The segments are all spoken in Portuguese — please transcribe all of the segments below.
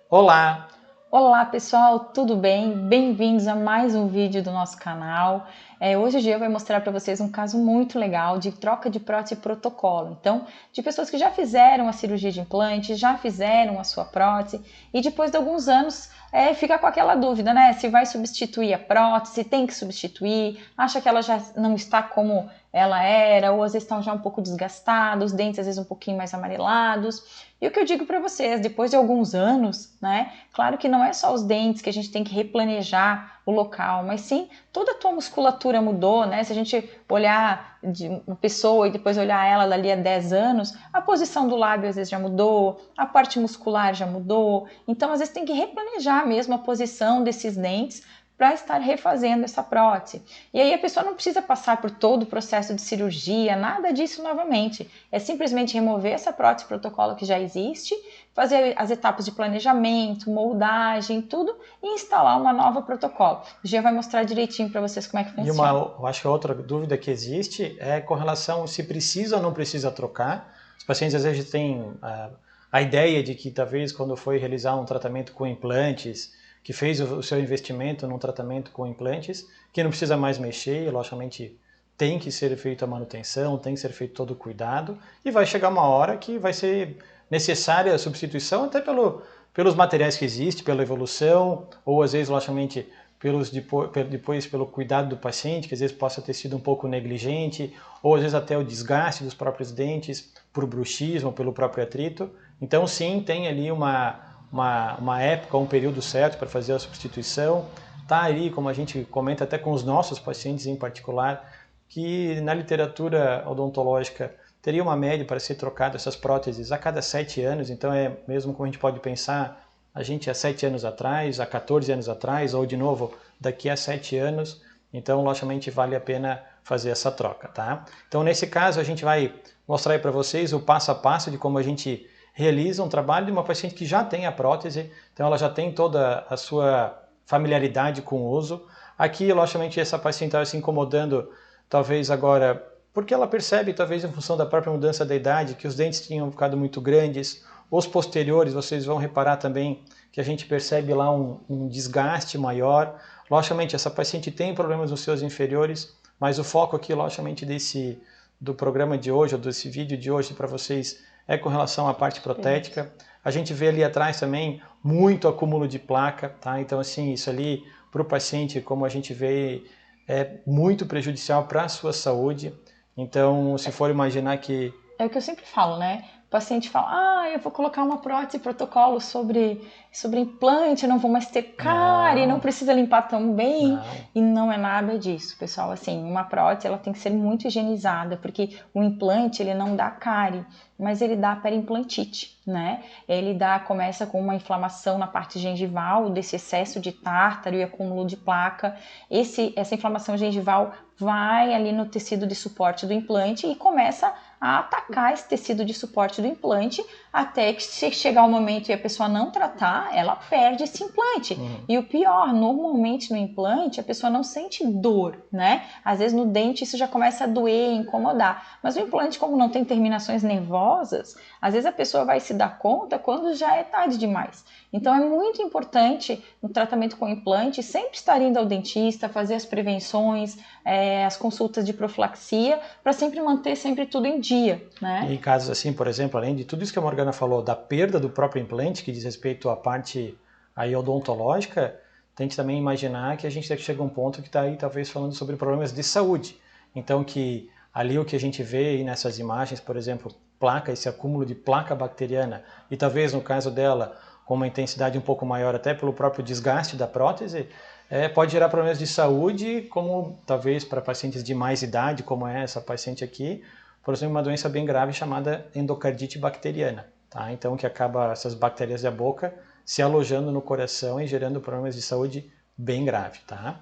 Olá! Olá pessoal, tudo bem? Bem-vindos a mais um vídeo do nosso canal. Hoje o Gia vai mostrar para vocês um caso muito legal de troca de prótese protocolo. Então, de pessoas que já fizeram a cirurgia de implante, já fizeram a sua prótese e depois de alguns anos fica com aquela dúvida, né? Se vai substituir a prótese, se tem que substituir, acha que ela já não está como ela era, ou às vezes estão já um pouco desgastados, os dentes às vezes um pouquinho mais amarelados. E o que eu digo para vocês, depois de alguns anos, né? Claro que não é só os dentes que a gente tem que replanejar o local, mas sim toda a tua musculatura mudou, né? Se a gente olhar de uma pessoa e depois olhar ela dali a 10 anos, a posição do lábio às vezes já mudou, a parte muscular já mudou. Então, às vezes tem que replanejar mesmo a posição desses dentes para estar refazendo essa prótese. E aí a pessoa não precisa passar por todo o processo de cirurgia, nada disso novamente. É simplesmente remover essa prótese protocolo que já existe, fazer as etapas de planejamento, moldagem, tudo e instalar uma nova protocolo. O Gia vai mostrar direitinho para vocês como é que funciona. Eu acho que a outra dúvida que existe é com relação se precisa ou não precisa trocar. Os pacientes às vezes têm a ideia de que talvez quando foi realizar um tratamento com implantes, que fez o seu investimento num tratamento com implantes, que não precisa mais mexer, e logicamente tem que ser feita a manutenção, tem que ser feito todo o cuidado, e vai chegar uma hora que vai ser necessária a substituição até pelos materiais que existem, pela evolução, ou às vezes, logicamente, depois pelo cuidado do paciente, que às vezes possa ter sido um pouco negligente, ou às vezes até o desgaste dos próprios dentes, por bruxismo, pelo próprio atrito. Então sim, tem ali uma época, um período certo para fazer a substituição. Está ali, como a gente comenta até com os nossos pacientes em particular, que na literatura odontológica teria uma média para ser trocada essas próteses a cada 7 anos, então é mesmo como a gente pode pensar, a gente há 7 anos atrás, há 14 anos atrás, ou de novo daqui a 7 anos, então logicamente vale a pena fazer essa troca, tá? Então nesse caso a gente vai mostrar aí para vocês o passo a passo de como a gente realiza um trabalho de uma paciente que já tem a prótese, então ela já tem toda a sua familiaridade com o uso. Aqui, logicamente, essa paciente estava se incomodando, talvez agora, porque ela percebe, talvez em função da própria mudança da idade, que os dentes tinham ficado muito grandes. Os posteriores, vocês vão reparar também que a gente percebe lá um desgaste maior. Logicamente, essa paciente tem problemas nos seus inferiores, mas o foco aqui, logicamente, do programa de hoje, ou desse vídeo de hoje para vocês, é com relação à parte protética. A gente vê ali atrás também muito acúmulo de placa, tá? Então, assim, isso ali para o paciente, como a gente vê, é muito prejudicial para a sua saúde. Então, se for imaginar que... É o que eu sempre falo, né? O paciente fala, eu vou colocar uma prótese protocolo sobre implante, não vou mais ter cárie, não precisa limpar tão bem. Não. E não é nada disso, pessoal. Assim, uma prótese ela tem que ser muito higienizada, porque o implante ele não dá cárie, mas ele dá perimplantite, né? Começa com uma inflamação na parte gengival, desse excesso de tártaro e acúmulo de placa. Essa inflamação gengival vai ali no tecido de suporte do implante e começa a atacar esse tecido de suporte do implante, até que se chegar o momento e a pessoa não tratar, ela perde esse implante. E o pior, normalmente no implante a pessoa não sente dor, né? Às vezes no dente isso já começa a doer, incomodar. Mas o implante, como não tem terminações nervosas, às vezes a pessoa vai se dar conta quando já é tarde demais. Então é muito importante no tratamento com implante sempre estar indo ao dentista, fazer as prevenções, as consultas de profilaxia, para sempre manter sempre tudo em dia, né? E em casos assim, por exemplo, além de tudo isso que a Morgana falou, da perda do próprio implante, que diz respeito à parte aí odontológica, tente também imaginar que a gente chega a um ponto que está aí talvez falando sobre problemas de saúde. Então que ali o que a gente vê aí nessas imagens, por exemplo, placa, esse acúmulo de placa bacteriana, e talvez no caso dela com uma intensidade um pouco maior até pelo próprio desgaste da prótese, pode gerar problemas de saúde, como talvez para pacientes de mais idade, como é essa paciente aqui, por exemplo, uma doença bem grave chamada endocardite bacteriana, tá? Então que acaba essas bactérias da boca se alojando no coração e gerando problemas de saúde bem grave, tá?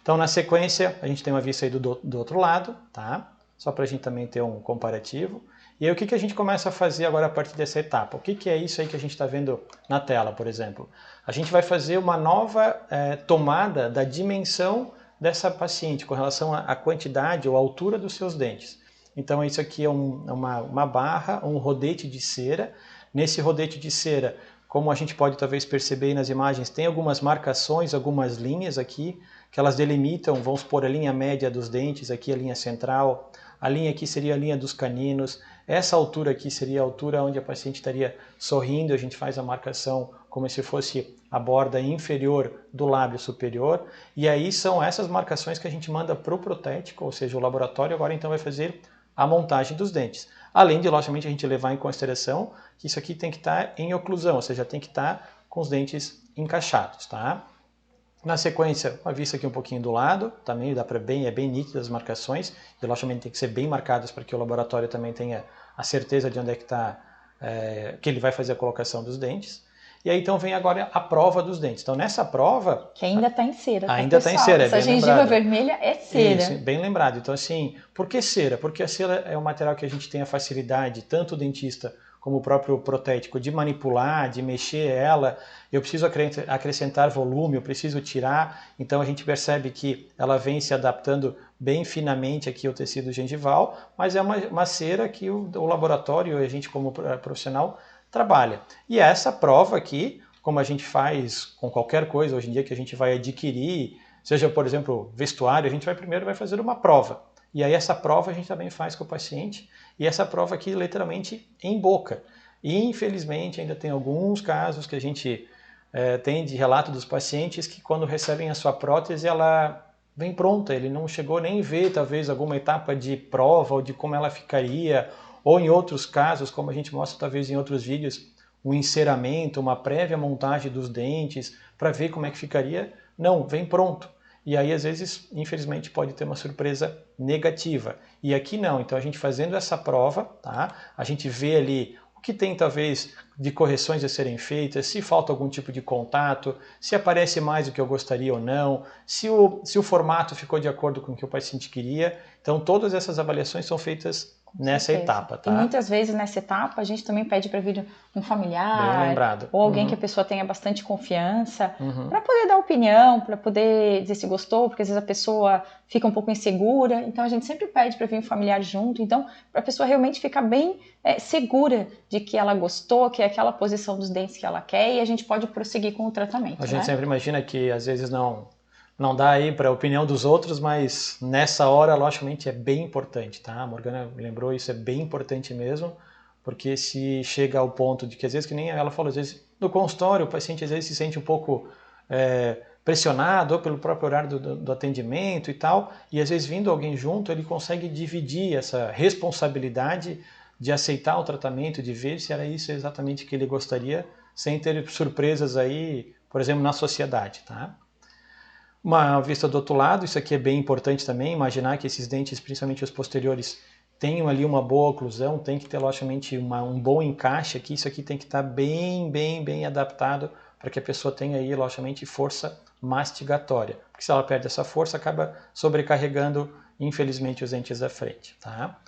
Então na sequência a gente tem uma vista aí do outro lado, tá? Só para a gente também ter um comparativo. E aí o que a gente começa a fazer agora a partir dessa etapa? O que é isso aí que a gente está vendo na tela, por exemplo? A gente vai fazer uma nova tomada da dimensão dessa paciente com relação à quantidade ou altura dos seus dentes. Então isso aqui é uma barra, um rodete de cera. Nesse rodete de cera como a gente pode talvez perceber aí nas imagens, tem algumas marcações, algumas linhas aqui, que elas delimitam, vamos supor, a linha média dos dentes, aqui a linha central, a linha aqui seria a linha dos caninos, essa altura aqui seria a altura onde a paciente estaria sorrindo, a gente faz a marcação como se fosse a borda inferior do lábio superior, e aí são essas marcações que a gente manda para o protético, ou seja, o laboratório agora então vai fazer a montagem dos dentes. Além de, logicamente, a gente levar em consideração que isso aqui tem que estar em oclusão, ou seja, tem que estar com os dentes encaixados, tá? Na sequência, uma vista aqui um pouquinho do lado, também dá para é bem nítidas as marcações, e logicamente tem que ser bem marcadas para que o laboratório também tenha a certeza de onde é que está, que ele vai fazer a colocação dos dentes. E aí então vem agora a prova dos dentes. Então nessa prova... Que ainda está em cera, tá, ainda está em cera, essa gengiva vermelha é cera. Isso, bem lembrado. Então assim, por que cera? Porque a cera é um material que a gente tem a facilidade, tanto o dentista como o próprio protético, de manipular, de mexer ela. Eu preciso acrescentar volume, eu preciso tirar. Então a gente percebe que ela vem se adaptando bem finamente aqui ao tecido gengival, mas é uma cera que o laboratório, a gente como profissional, trabalha. E essa prova aqui, como a gente faz com qualquer coisa hoje em dia que a gente vai adquirir, seja, por exemplo, vestuário, a gente primeiro vai fazer uma prova. E aí essa prova a gente também faz com o paciente, e essa prova aqui literalmente em boca. E infelizmente ainda tem alguns casos que a gente tem de relato dos pacientes que quando recebem a sua prótese, ela vem pronta, ele não chegou nem a ver talvez alguma etapa de prova ou de como ela ficaria, ou em outros casos, como a gente mostra talvez em outros vídeos, um enceramento, uma prévia montagem dos dentes, para ver como é que ficaria. Não, vem pronto. E aí, às vezes, infelizmente, pode ter uma surpresa negativa. E aqui não. Então, a gente fazendo essa prova, tá? A gente vê ali o que tem, talvez, de correções a serem feitas, se falta algum tipo de contato, se aparece mais do que eu gostaria ou não, se o formato ficou de acordo com o que o paciente queria. Então, todas essas avaliações são feitas nessa etapa, tá? E muitas vezes nessa etapa a gente também pede para vir um familiar, bem lembrado, ou alguém que a pessoa tenha bastante confiança, para poder dar opinião, para poder dizer se gostou, porque às vezes a pessoa fica um pouco insegura, então a gente sempre pede para vir um familiar junto, então para a pessoa realmente ficar bem segura de que ela gostou, que é aquela posição dos dentes que ela quer, e a gente pode prosseguir com o tratamento. A gente sempre imagina que às vezes não dá aí para a opinião dos outros, mas nessa hora, logicamente, é bem importante, tá? A Morgana lembrou, isso é bem importante mesmo, porque se chega ao ponto de que, às vezes, que nem ela falou, às vezes, no consultório, o paciente às vezes se sente um pouco pressionado, ou pelo próprio horário do atendimento e tal, e às vezes vindo alguém junto, ele consegue dividir essa responsabilidade de aceitar o tratamento, de ver se era isso exatamente que ele gostaria, sem ter surpresas aí, por exemplo, na sociedade, tá? Uma vista do outro lado, isso aqui é bem importante também, imaginar que esses dentes, principalmente os posteriores, tenham ali uma boa oclusão, tem que ter logicamente um bom encaixe aqui, isso aqui tem que estar bem adaptado para que a pessoa tenha aí logicamente força mastigatória, porque se ela perde essa força acaba sobrecarregando infelizmente os dentes da frente, tá?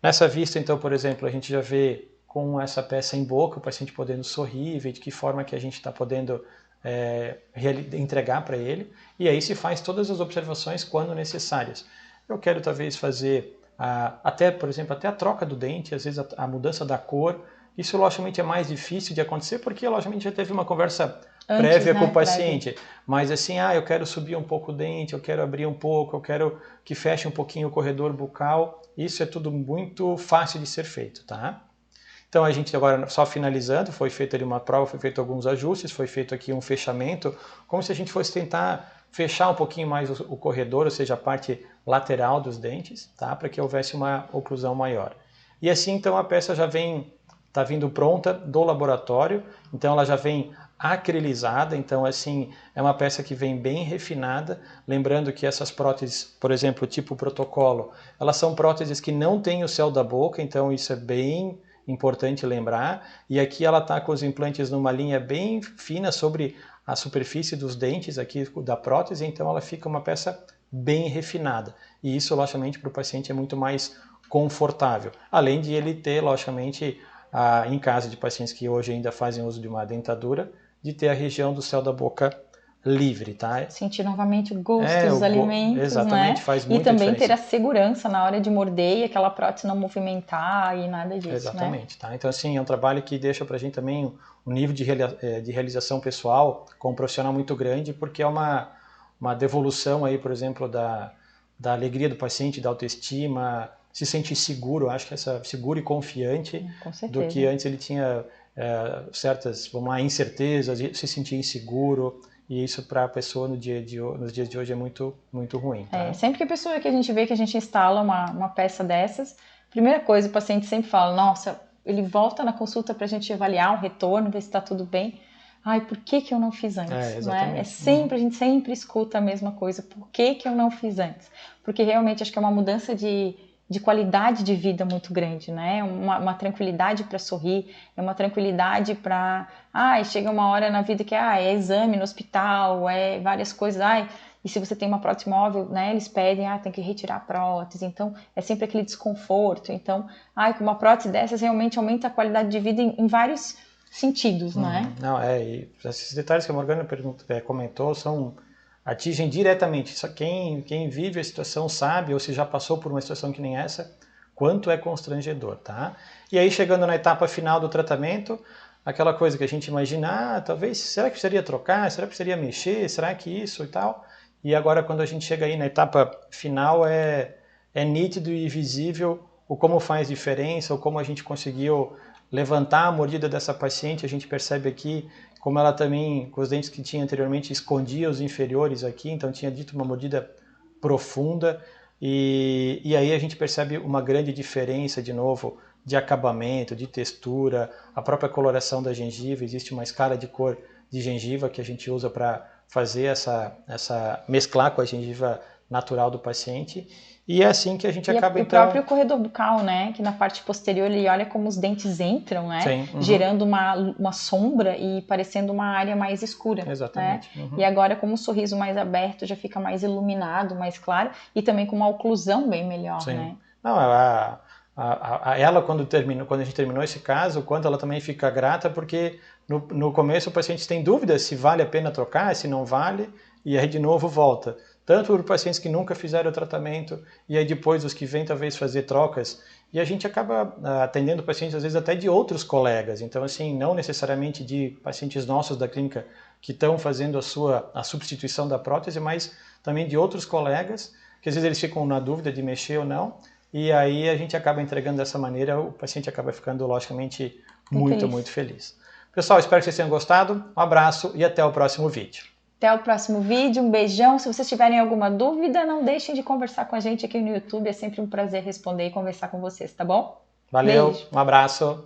Nessa vista então, por exemplo, a gente já vê com essa peça em boca, o paciente podendo sorrir, ver de que forma que a gente está podendo entregar para ele, e aí se faz todas as observações quando necessárias. Eu quero talvez fazer até, por exemplo, até a troca do dente, às vezes a mudança da cor, isso logicamente é mais difícil de acontecer porque logicamente já teve uma conversa prévia com o paciente, mas assim, eu quero subir um pouco o dente, eu quero abrir um pouco, eu quero que feche um pouquinho o corredor bucal, isso é tudo muito fácil de ser feito, tá? Então a gente agora, só finalizando, foi feita ali uma prova, foi feito alguns ajustes, foi feito aqui um fechamento, como se a gente fosse tentar fechar um pouquinho mais o corredor, ou seja, a parte lateral dos dentes, tá? Para que houvesse uma oclusão maior. E assim então a peça já está vindo pronta do laboratório, então ela já vem acrilizada, então assim é uma peça que vem bem refinada, lembrando que essas próteses, por exemplo, tipo protocolo, elas são próteses que não têm o céu da boca, então isso é bem importante lembrar, e aqui ela está com os implantes numa linha bem fina sobre a superfície dos dentes aqui da prótese, então ela fica uma peça bem refinada, e isso logicamente para o paciente é muito mais confortável, além de ele ter logicamente, em caso de pacientes que hoje ainda fazem uso de uma dentadura, de ter a região do céu da boca livre, tá? Sentir novamente o gosto dos alimentos, exatamente, né? Faz muita e também diferença. ter a segurança na hora de morder e aquela prótese não movimentar e nada disso, Exatamente, né? tá? Então, assim, é um trabalho que deixa pra gente também um nível de realização pessoal como profissional muito grande, porque é uma devolução aí, por exemplo, da alegria do paciente, da autoestima, se sentir seguro, acho que seguro e confiante, do que antes ele tinha certas, vamos lá, incertezas, se sentir inseguro, e isso para a pessoa nos dias de hoje é muito, muito ruim. Tá? Sempre que a gente vê que a gente instala uma peça dessas, primeira coisa, o paciente sempre fala, nossa, ele volta na consulta para a gente avaliar um retorno, ver se está tudo bem. Ai, por que eu não fiz antes? Né? A gente sempre escuta a mesma coisa. Por que eu não fiz antes? Porque realmente acho que é uma mudança de qualidade de vida muito grande, né? Uma tranquilidade para sorrir, é uma tranquilidade para... chega uma hora na vida que é exame no hospital, é várias coisas, e se você tem uma prótese móvel, né, eles pedem, tem que retirar a prótese, então é sempre aquele desconforto. Então, com uma prótese dessas realmente aumenta a qualidade de vida em vários sentidos, né? Não, e esses detalhes que a Morgana comentou atingem diretamente. Só quem vive a situação sabe, ou se já passou por uma situação que nem essa, quanto é constrangedor, tá? E aí, chegando na etapa final do tratamento, aquela coisa que a gente imagina, talvez, será que precisaria trocar? Será que precisaria mexer? Será que isso e tal? E agora, quando a gente chega aí na etapa final, é nítido e visível o como faz diferença, ou como a gente conseguiu levantar a mordida dessa paciente. A gente percebe aqui como ela também, com os dentes que tinha anteriormente, escondia os inferiores aqui, então tinha dito uma mordida profunda, e aí a gente percebe uma grande diferença, de novo, de acabamento, de textura, a própria coloração da gengiva. Existe uma escala de cor de gengiva que a gente usa para fazer essa mesclar com a gengiva natural do paciente, e é assim que a gente acaba, então... o próprio corredor bucal, né, que na parte posterior ele olha como os dentes entram, né, Sim, gerando uma sombra e parecendo uma área mais escura. Exatamente. Né? E agora, como o sorriso mais aberto já fica mais iluminado, mais claro, e também com uma oclusão bem melhor, Sim. né? Não, ela, quando a gente terminou esse caso, quando ela também fica grata, porque no começo o paciente tem dúvidas se vale a pena trocar, se não vale, e aí de novo volta. Tanto por pacientes que nunca fizeram o tratamento, e aí depois os que vêm talvez fazer trocas, e a gente acaba atendendo pacientes às vezes até de outros colegas, então assim, não necessariamente de pacientes nossos da clínica que estão fazendo a substituição da prótese, mas também de outros colegas, que às vezes eles ficam na dúvida de mexer ou não, e aí a gente acaba entregando dessa maneira, o paciente acaba ficando, logicamente, muito feliz. Pessoal, espero que vocês tenham gostado, um abraço e até o próximo vídeo. Até o próximo vídeo, um beijão. Se vocês tiverem alguma dúvida, não deixem de conversar com a gente aqui no YouTube, é sempre um prazer responder e conversar com vocês, tá bom? Valeu, Beijo. um abraço.